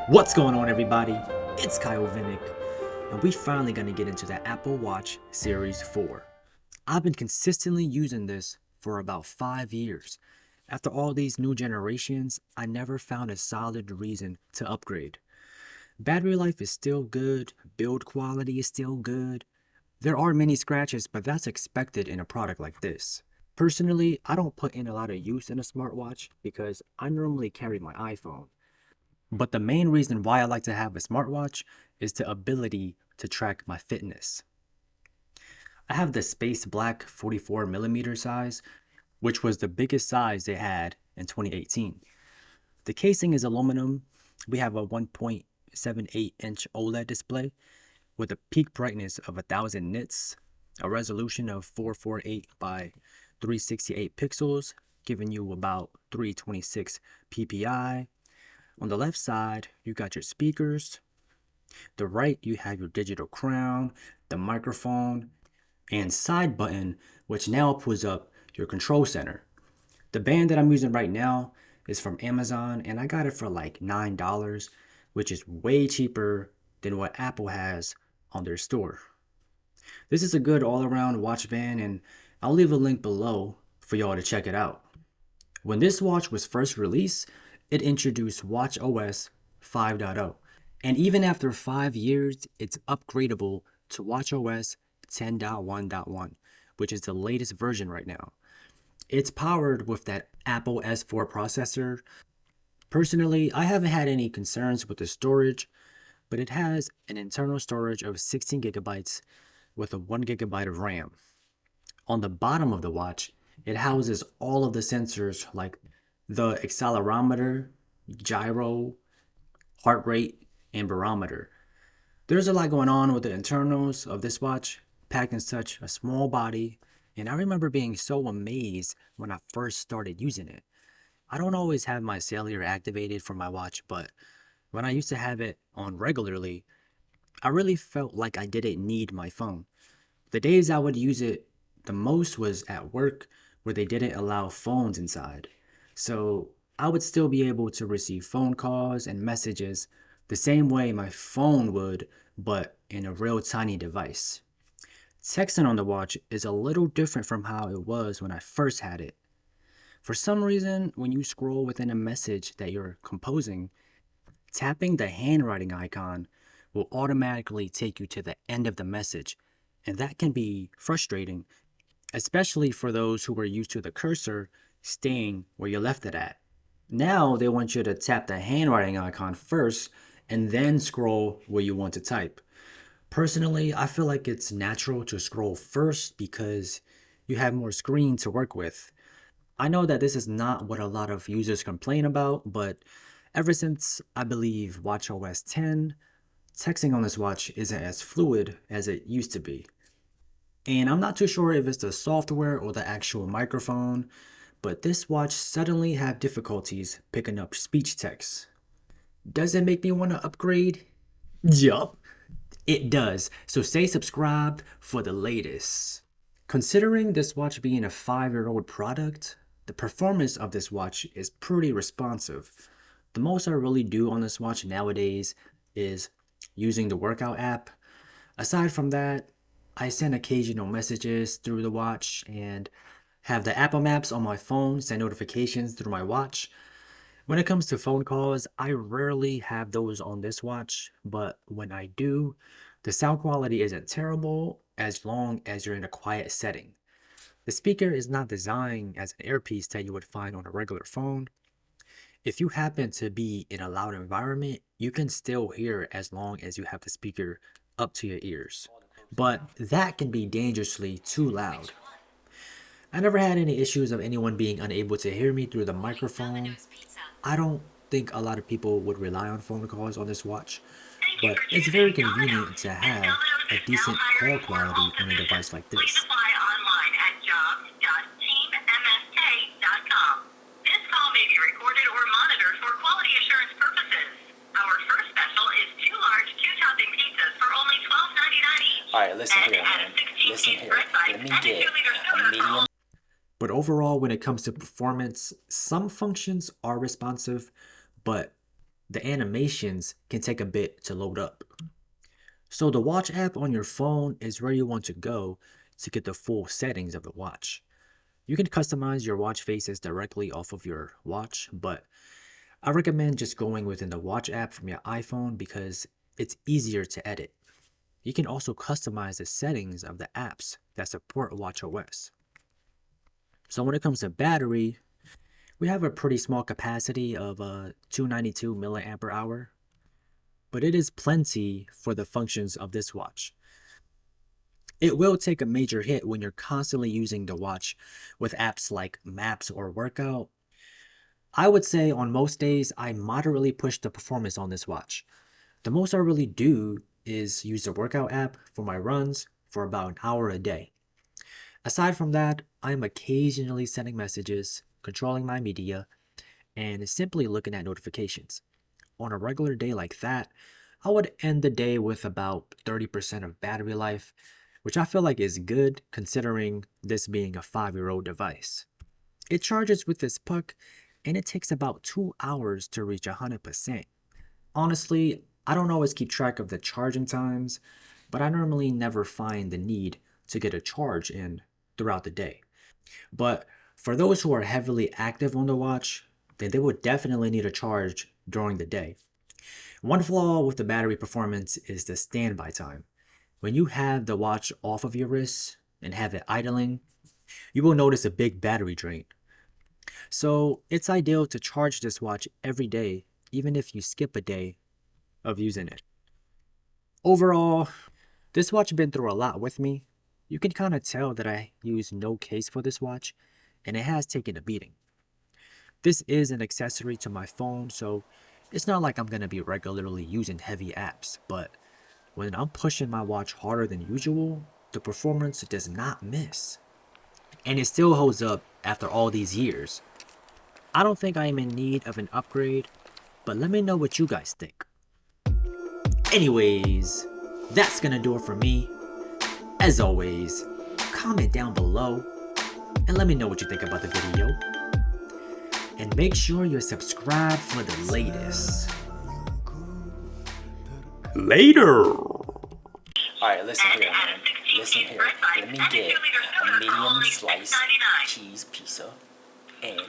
What's going on, everybody? It's Kyo Vinek, and we finally gonna get into the Apple Watch Series 4. I've been consistently using this for about 5 years. After all these new generations, I never found a solid reason to upgrade. Battery life is still good, build quality is still good. There are many scratches, but that's expected in a product like this. Personally, I don't put in a lot of use in a smartwatch because I normally carry my iPhone. But the main reason why I like to have a smartwatch is the ability to track my fitness. I have the Space Black 44mm size, which was the biggest size they had in 2018. The casing is aluminum. We have a 1.78-inch OLED display with a peak brightness of 1000 nits, a resolution of 448 by 368 pixels, giving you about 326 ppi. On the left side, you got your speakers. The right, you have your digital crown, the microphone, and side button, which now pulls up your control center. The band that I'm using right now is from Amazon, and I got it for like $9, which is way cheaper than what Apple has on their store. This is a good all-around watch band, and I'll leave a link below for y'all to check it out. When this watch was first released, it introduced watchOS 5.0. And even after 5 years, it's upgradable to watchOS 10.1.1, which is the latest version right now. It's powered with that Apple S4 processor. Personally, I haven't had any concerns with the storage, but it has an internal storage of 16 gigabytes with a 1 gigabyte of RAM. On the bottom of the watch, it houses all of the sensors like the accelerometer, gyro, heart rate, and barometer. There's a lot going on with the internals of this watch, packed in such a small body, and I remember being so amazed when I first started using it. I don't always have my cellular activated for my watch, but when I used to have it on regularly, I really felt like I didn't need my phone. The days I would use it the most was at work where they didn't allow phones inside. So I would still be able to receive phone calls and messages the same way my phone would, but in a real tiny device. Texting on the watch is a little different from how it was when I first had it. For some reason, when you scroll within a message that you're composing, tapping the handwriting icon will automatically take you to the end of the message, and that can be frustrating, especially for those who are used to the cursor staying where you left it at. Now they want you to tap the handwriting icon first and then scroll where you want to type. Personally, I feel like it's natural to scroll first because you have more screen to work with. I know that this is not what a lot of users complain about, but ever since I believe watchOS 10, texting on this watch isn't as fluid as it used to be. And I'm not too sure if it's the software or the actual microphone, but this watch suddenly had difficulties picking up speech text. Does it make me want to upgrade? Yup, it does. So stay subscribed for the latest. Considering this watch being a 5-year-old product, the performance of this watch is pretty responsive. The most I really do on this watch nowadays is using the workout app. Aside from that, I send occasional messages through the watch and have the Apple Maps on my phone send notifications through my watch. When it comes to phone calls, I rarely have those on this watch, but when I do, the sound quality isn't terrible as long as you're in a quiet setting. The speaker is not designed as an earpiece that you would find on a regular phone. If you happen to be in a loud environment, you can still hear as long as you have the speaker up to your ears. But that can be dangerously too loud. I never had any issues of anyone being unable to hear me through the microphone. I don't think a lot of people would rely on phone calls on this watch, Thank you but for it's choosing very Domino's. convenient to And have Domino's a is now decent call hiring for all quality on a positions. device like Please this. apply online at jobs.teammsk.com. This call may be recorded or monitored for quality assurance purposes. Our first special is 2 large 2-topping pizzas for only $12.99 each. All right, listen And here, add a man. 16-piece Listen here. bread bite Let me and a get 2-liter a soda for medium. only. But overall, when it comes to performance, some functions are responsive, but the animations can take a bit to load up. So the watch app on your phone is where you want to go to get the full settings of the watch. You can customize your watch faces directly off of your watch, but I recommend just going within the watch app from your iPhone because it's easier to edit. You can also customize the settings of the apps that support watchOS. So when it comes to battery, we have a pretty small capacity of 292 milliampere hour, but it is plenty for the functions of this watch. It will take a major hit when you're constantly using the watch with apps like Maps or Workout. I would say on most days, I moderately push the performance on this watch. The most I really do is use the workout app for my runs for about an hour a day. Aside from that, I am occasionally sending messages, controlling my media, and simply looking at notifications. On a regular day like that, I would end the day with about 30% of battery life, which I feel like is good considering this being a 5-year-old device. It charges with this puck and it takes about 2 hours to reach 100%. Honestly, I don't always keep track of the charging times, but I normally never find the need to get a charge in throughout the day. But for those who are heavily active on the watch, then they would definitely need a charge during the day. One flaw with the battery performance is the standby time. When you have the watch off of your wrist and have it idling, you will notice a big battery drain. So it's ideal to charge this watch every day, even if you skip a day of using it. Overall, this watch has been through a lot with me. You can kind of tell that I use no case for this watch, and it has taken a beating. This is an accessory to my phone, so it's not like I'm going to be regularly using heavy apps, but when I'm pushing my watch harder than usual, the performance does not miss. And it still holds up after all these years. I don't think I am in need of an upgrade, but let me know what you guys think. Anyways, that's gonna do it for me. As always, comment down below and let me know what you think about the video. And make sure you're subscribed for the latest. Later! Alright, listen here, man. Listen here. Let me get a medium sliced cheese pizza and